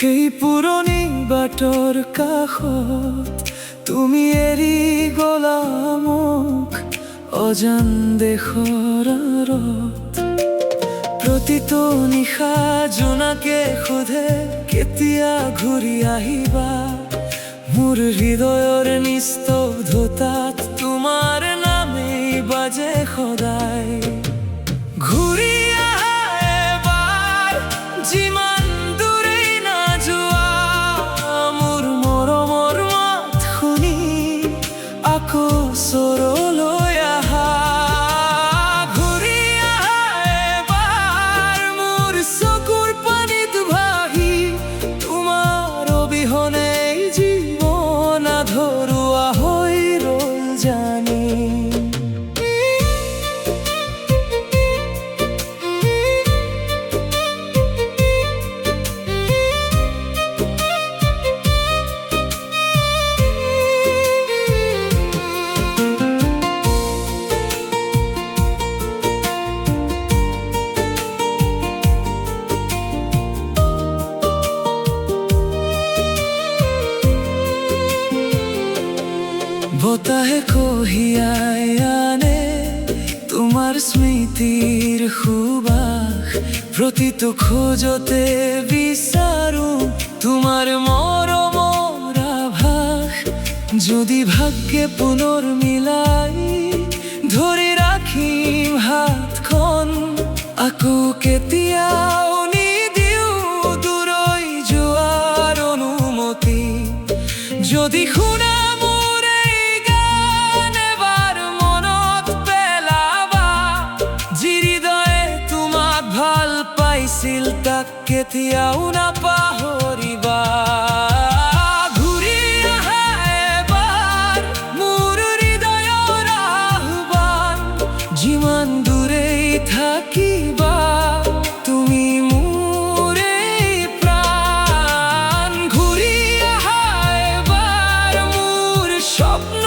সেই পুৰণি বাটৰ কাষত তুমি এৰি গলা মোক অজান দেশৰ আঁৰত। প্ৰতিটো নিশা জোনাকে সোধে কেতিয়া ঘূৰি আহিবা। মোৰ হৃদয়ৰ নিস্তব্ধতাত তোমাৰ নামেই বাজে সদায়। ঘূৰি আহা এবাৰ, যিমান দূৰেই নাযোৱা, মোৰ মৰমৰ মাত শুনি আকৌ ওচৰলৈ আহা। ঘূৰি আহা এবাৰ, মোৰ চকুৰ পানীত ভাহি, তোমাৰ অবিহনে জীৱন আধৰুৱা হৈ ৰ'ল জানি। বতাহে কঢ়িয়াই আনে তোমাৰ স্মৃতিৰ সুবাস। প্ৰতিটো খোজতে বিচাৰো তোমাৰ মৰমৰ আভাস। যদি ভাগ্যে পুনৰ মিলাই ধৰি ৰাখিম হাতখন, আকৌ কেতিয়াও নিদিও দূৰৈ যোৱাৰ অনুমতি। যদি শুনা তাক কেতিয়াও নাপাহৰিবা। ঘূৰি আহা এবাৰ, মোৰ হৃদয়ৰ আহ্বান। যিমান দূৰেই থাকিবা তুমি মোৰেই প্ৰাণ। ঘূৰি আহা এবাৰ, মোৰ স্বপ্ন